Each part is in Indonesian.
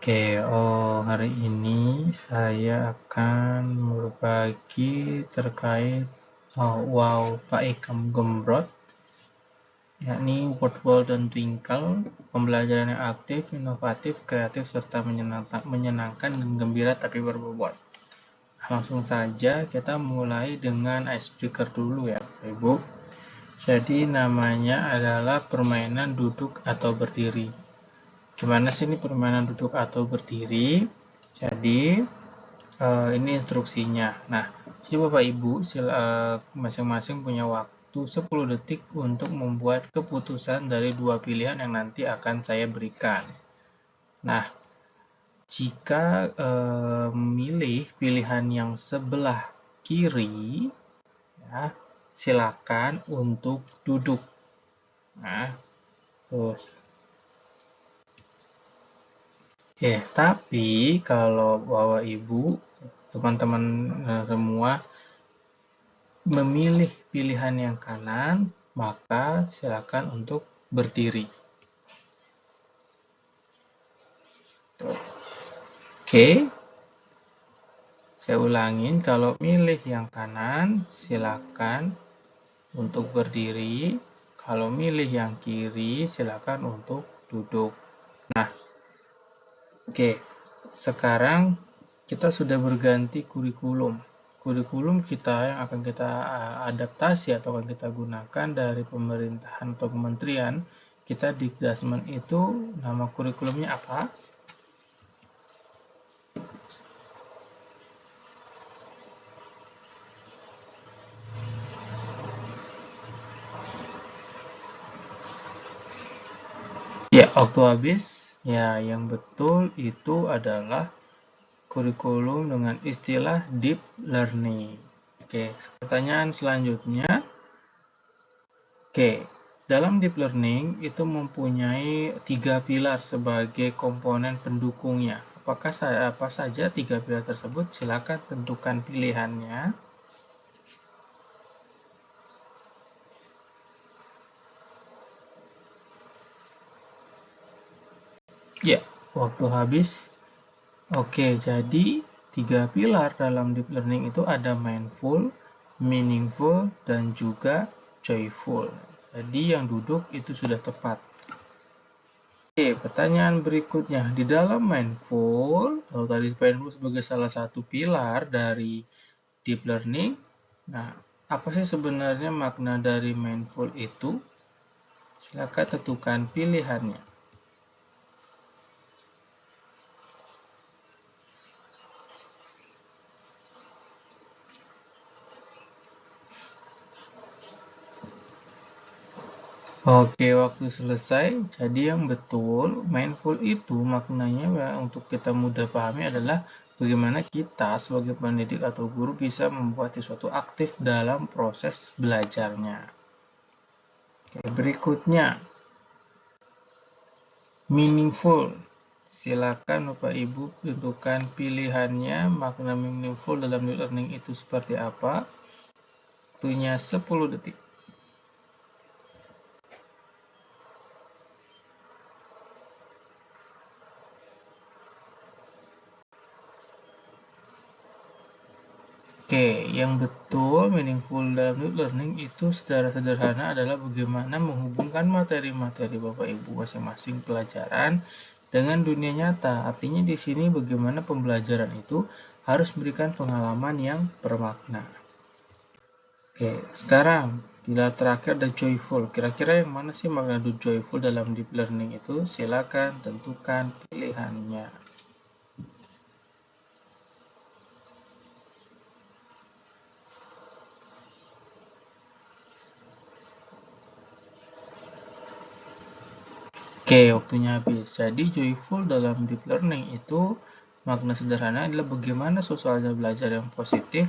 Oke, hari ini saya akan berbagi terkait wow Pak Ikam Gembrot, yakni Word dan Twinkle, pembelajaran yang aktif, inovatif, kreatif, serta menyenangkan dan gembira tapi berbobot. Langsung saja kita mulai dengan icebreaker dulu ya, Bapak Ibu. Jadi namanya adalah permainan duduk atau berdiri. Gimana sih ini permainan duduk atau berdiri? Jadi ini instruksinya. Nah, jadi Bapak Ibu masing-masing punya waktu 10 detik untuk membuat keputusan dari dua pilihan yang nanti akan saya berikan. Nah, jika memilih pilihan yang sebelah kiri, ya, silakan untuk duduk. Nah, terus. Tapi kalau Bapak Ibu, teman-teman semua memilih pilihan yang kanan, maka silakan untuk berdiri. Oke, saya ulangin, kalau milih yang kanan, silakan untuk berdiri. Kalau milih yang kiri, silakan untuk duduk. Nah, oke, sekarang kita sudah berganti kurikulum. Kurikulum kita yang akan kita adaptasi atau akan kita gunakan dari pemerintahan atau kementerian, kita Dikdasmen itu nama kurikulumnya apa? Ya, waktu habis. Ya, yang betul itu adalah kurikulum dengan istilah deep learning. Oke, pertanyaan selanjutnya. Oke, dalam deep learning itu mempunyai 3 pilar sebagai komponen pendukungnya. Apa saja 3 pilar tersebut? Silakan tentukan pilihannya. Ya, waktu habis. Oke, jadi 3 pilar dalam deep learning itu ada mindful, meaningful, dan juga joyful. Jadi yang duduk itu sudah tepat. Oke, pertanyaan berikutnya. Di dalam mindful, kalau tadi mindful sebagai salah satu pilar dari deep learning, nah, apa sih sebenarnya makna dari mindful itu? Silakan tentukan pilihannya. Oke, waktu selesai. Jadi yang betul, mindful itu maknanya untuk kita mudah pahami adalah bagaimana kita sebagai pendidik atau guru bisa membuat sesuatu aktif dalam proses belajarnya. Oke, berikutnya, meaningful. Silakan Bapak Ibu tentukan pilihannya, makna meaningful dalam learning itu seperti apa. Waktunya 10 detik. Oke, yang betul meaningful dalam learning itu secara sederhana adalah bagaimana menghubungkan materi-materi Bapak Ibu masing-masing pelajaran dengan dunia nyata. Artinya di sini bagaimana pembelajaran itu harus memberikan pengalaman yang bermakna. Oke, sekarang pilar terakhir ada joyful. Kira-kira yang mana sih makna joyful dalam deep learning itu? Silakan tentukan pilihannya. Oke, waktunya habis. Jadi joyful dalam deep learning itu makna sederhana adalah bagaimana sosialnya belajar yang positif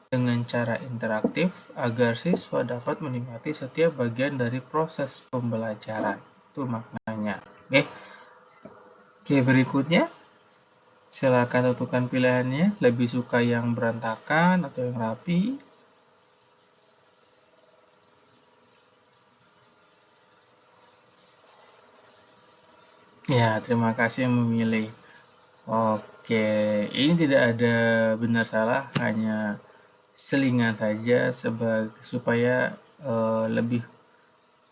dengan cara interaktif agar siswa dapat menikmati setiap bagian dari proses pembelajaran. Itu maknanya. Oke, berikutnya. Silakan tentukan pilihannya. Lebih suka yang berantakan atau yang rapi? Ya, terima kasih yang memilih. Oke, ini tidak ada benar salah, hanya selingan saja supaya lebih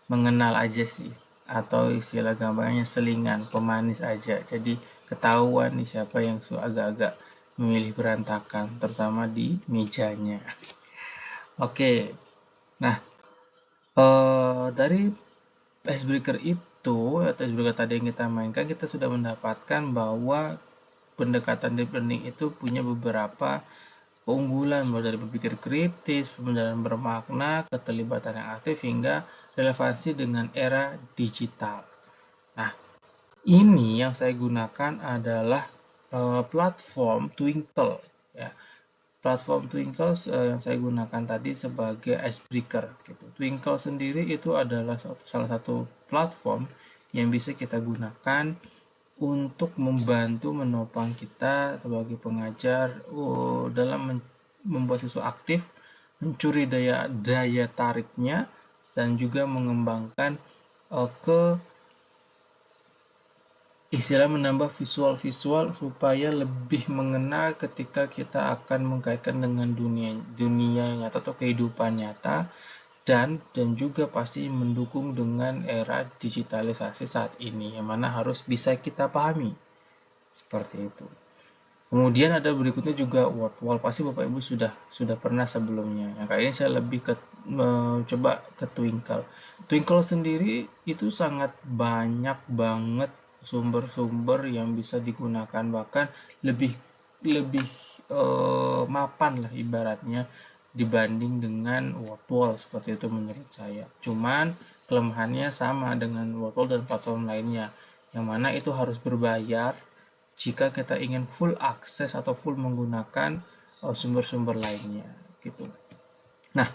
mengenal aja sih, atau istilah gampangnya selingan pemanis aja. Jadi ketahuan nih siapa yang agak-agak memilih berantakan, terutama di mejanya. Oke, nah dari icebreaker itu atau icebreaker tadi yang kita mainkan, kita sudah mendapatkan bahwa pendekatan deep learning itu punya beberapa keunggulan, mulai dari berpikir kritis, pembelajaran bermakna, keterlibatan yang aktif, hingga relevansi dengan era digital. Nah, ini yang saya gunakan adalah platform Twinkle, ya. Platform Twinkle yang saya gunakan tadi sebagai icebreaker gitu. Twinkle sendiri itu adalah salah satu platform yang bisa kita gunakan untuk membantu menopang kita sebagai pengajar dalam membuat siswa aktif, mencuri daya tariknya, dan juga mengembangkan ke istilah menambah visual-visual supaya lebih mengena ketika kita akan mengkaitkan dengan dunia nyata atau kehidupan nyata, dan juga pasti mendukung dengan era digitalisasi saat ini yang mana harus bisa kita pahami seperti itu. Kemudian ada berikutnya juga word wall, pasti Bapak Ibu sudah pernah sebelumnya. Yang kali ini saya lebih coba ke Twinkle. Twinkle sendiri itu sangat banyak banget sumber-sumber yang bisa digunakan, bahkan lebih lebih mapan lah ibaratnya dibanding dengan word wall, seperti itu menurut saya. Cuman kelemahannya sama dengan word wall dan platform lainnya, yang mana itu harus berbayar jika kita ingin full akses atau full menggunakan sumber-sumber lainnya gitu. Nah,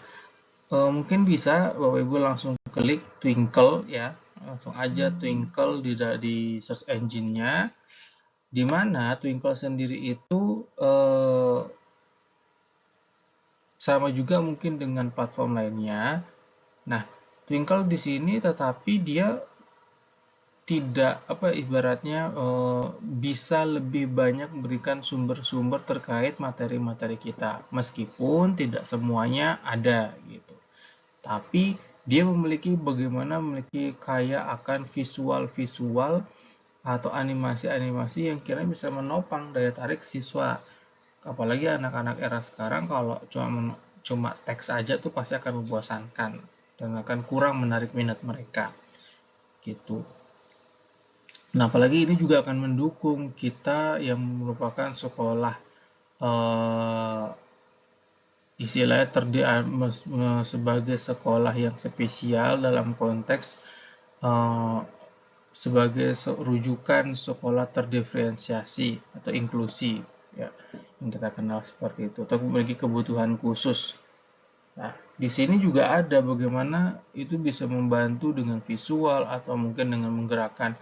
mungkin bisa Bapak Ibu langsung klik Twinkle ya, langsung aja Twinkle di search engine-nya, di mana Twinkle sendiri itu sama juga mungkin dengan platform lainnya. Nah, Twinkle di sini tetapi dia tidak ibaratnya bisa lebih banyak memberikan sumber-sumber terkait materi-materi kita, meskipun tidak semuanya ada gitu, tapi dia memiliki kaya akan visual-visual atau animasi-animasi yang kira bisa menopang daya tarik siswa, apalagi anak-anak era sekarang. Kalau cuma teks aja tuh pasti akan membosankan dan akan kurang menarik minat mereka gitu. Nah, apalagi ini juga akan mendukung kita yang merupakan sekolah eh, istilahnya sebagai sekolah yang spesial dalam konteks eh, sebagai rujukan sekolah terdiferensiasi atau inklusi, ya, yang kita kenal seperti itu, atau memiliki kebutuhan khusus. Nah, di sini juga ada bagaimana itu bisa membantu dengan visual atau mungkin dengan menggerakkan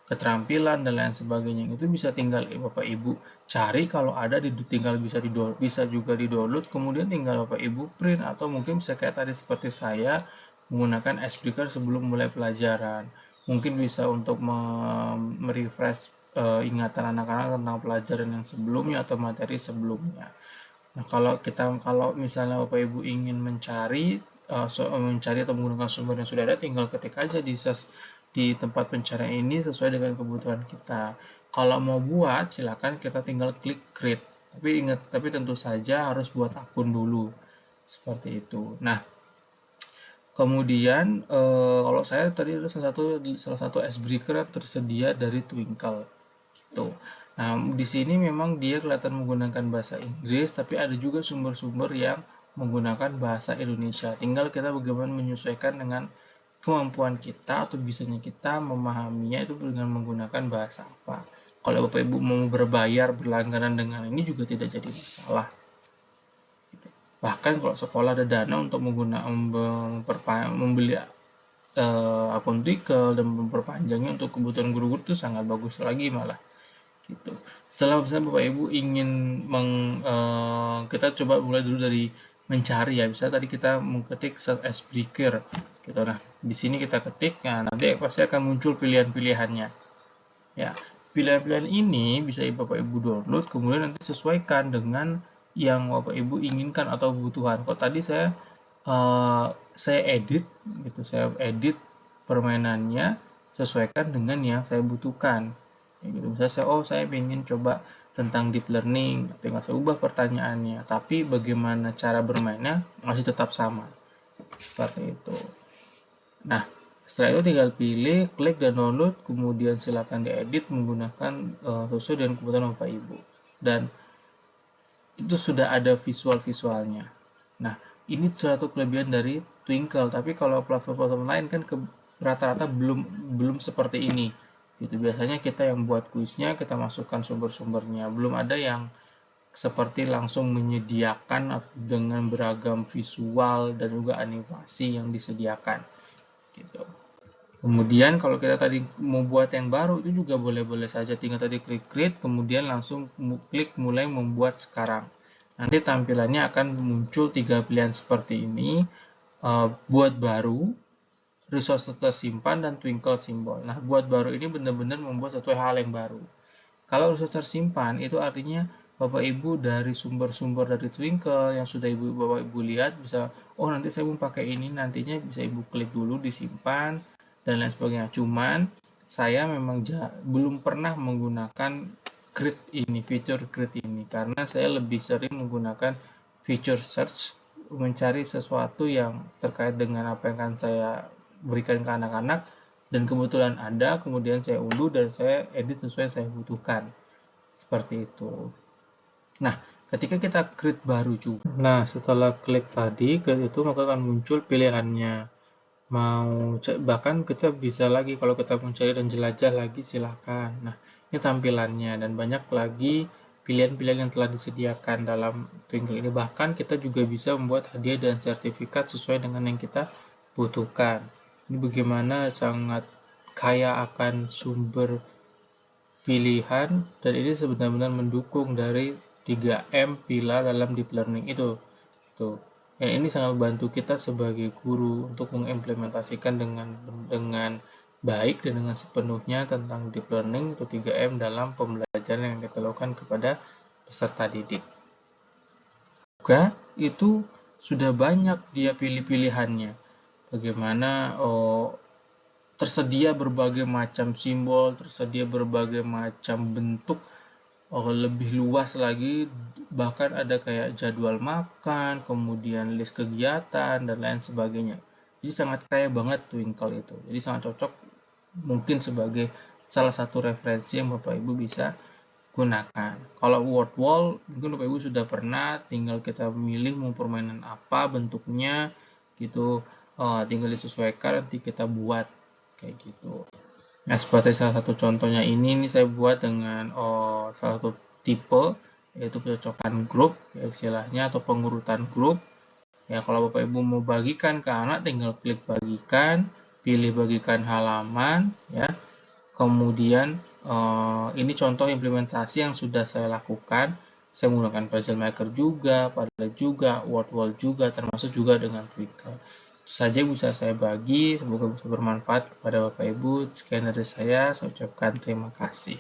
keterampilan dan lain sebagainya. Itu bisa tinggal Bapak Ibu cari, kalau ada tinggal bisa juga di-download, kemudian tinggal Bapak Ibu print, atau mungkin bisa kayak tadi seperti saya menggunakan icebreaker sebelum mulai pelajaran. Mungkin bisa untuk merefresh ingatan anak-anak tentang pelajaran yang sebelumnya atau materi sebelumnya. Nah, kalau misalnya Bapak Ibu ingin mencari atau menggunakan sumber yang sudah ada, tinggal ketik aja di tempat pencarian ini sesuai dengan kebutuhan kita. Kalau mau buat, silakan kita tinggal klik create. Tapi tentu saja harus buat akun dulu. Seperti itu. Nah, kemudian kalau saya tadi ada salah satu icebreaker yang tersedia dari Twinkle gitu. Nah, di sini memang dia kelihatan menggunakan bahasa Inggris, tapi ada juga sumber-sumber yang menggunakan bahasa Indonesia. Tinggal kita bagaimana menyesuaikan dengan kemampuan kita atau bisanya kita memahaminya itu dengan menggunakan bahasa apa. Kalau Bapak Ibu mau berlangganan dengan ini juga tidak jadi masalah. Bahkan kalau sekolah ada dana untuk membeli akun Twinkle dan memperpanjangnya untuk kebutuhan guru-guru, itu sangat bagus lagi malah gitu. Setelah misalnya Bapak Ibu ingin kita coba mulai dulu dari mencari, ya. Bisa tadi kita mengetik search icebreaker gitu. Nah, di sini kita ketik, nah nanti pasti akan muncul pilihan-pilihannya, ya. pilihan-pilihan ini bisa Bapak Ibu download, kemudian nanti sesuaikan dengan yang Bapak Ibu inginkan atau kebutuhan. Kalau tadi saya edit gitu, saya edit permainannya sesuaikan dengan yang saya butuhkan. Ya, gitu. Misalnya saya ingin coba tentang deep learning, tinggal saya ubah pertanyaannya, tapi bagaimana cara bermainnya masih tetap sama. Seperti itu. Nah, setelah itu tinggal pilih, klik dan download, kemudian silakan diedit menggunakan sesuai dengan kebutuhan Bapak Ibu. Dan itu sudah ada visual-visualnya. Nah, ini satu kelebihan dari Twinkle, tapi kalau platform-platform lain kan rata-rata belum seperti ini. Gitu. Biasanya kita yang buat kuisnya, kita masukkan sumber-sumbernya. Belum ada yang seperti langsung menyediakan dengan beragam visual dan juga animasi yang disediakan. Gitu. Kemudian kalau kita tadi mau buat yang baru itu juga boleh-boleh saja, tinggal tadi klik create, kemudian langsung klik mulai membuat sekarang. Nanti tampilannya akan muncul 3 pilihan seperti ini, buat baru, resource tersimpan, dan twinkle simbol. Nah, buat baru ini benar-benar membuat satu hal yang baru. Kalau resource tersimpan itu artinya Bapak Ibu dari sumber-sumber dari Twinkle yang sudah Bapak Ibu lihat bisa, oh nanti saya mau pakai ini, nantinya bisa Ibu klik dulu disimpan dan lain sebagainya. Cuman saya memang belum pernah menggunakan grid ini, fitur grid ini, karena saya lebih sering menggunakan feature search mencari sesuatu yang terkait dengan apa yang akan saya berikan ke anak-anak, dan kebetulan ada, kemudian saya unduh dan saya edit sesuai yang saya butuhkan. Seperti itu. Nah, ketika kita create baru juga. Nah, setelah klik tadi, create itu maka akan muncul pilihannya. Mau bahkan kita bisa lagi kalau kita mencari dan jelajah lagi silahkan. Nah, ini tampilannya dan banyak lagi pilihan-pilihan yang telah disediakan dalam Twinkle ini. Bahkan kita juga bisa membuat hadiah dan sertifikat sesuai dengan yang kita butuhkan. Ini bagaimana sangat kaya akan sumber pilihan, dan ini sebenarnya mendukung dari 3M pilar dalam deep learning itu. Tuh. Dan ini sangat membantu kita sebagai guru untuk mengimplementasikan dengan baik dan dengan sepenuhnya tentang deep learning atau 3M dalam pembelajaran yang kita lakukan kepada peserta didik. Juga itu sudah banyak dia pilih-pilihannya. Bagaimana tersedia berbagai macam simbol, tersedia berbagai macam bentuk, lebih luas lagi, bahkan ada kayak jadwal makan, kemudian list kegiatan, dan lain sebagainya. Jadi sangat kaya banget Twinkle itu. Jadi sangat cocok mungkin sebagai salah satu referensi yang Bapak Ibu bisa gunakan. Kalau word wall, mungkin Bapak Ibu sudah pernah, tinggal kita milih mau permainan apa bentuknya, gitu, tinggal disesuaikan, nanti kita buat kayak gitu. Nah, seperti salah satu contohnya ini saya buat dengan salah satu tipe, yaitu pencocokan grup, ya istilahnya, atau pengurutan grup. Ya, kalau Bapak Ibu mau bagikan ke anak, tinggal klik bagikan, pilih bagikan halaman, ya. Kemudian ini contoh implementasi yang sudah saya lakukan. Saya menggunakan Puzzle Maker juga, Padlet juga, Word Wall juga, termasuk juga dengan Twinkle. Itu saja bisa saya bagi, semoga bisa bermanfaat kepada Bapak Ibu. Sekian dari saya ucapkan terima kasih.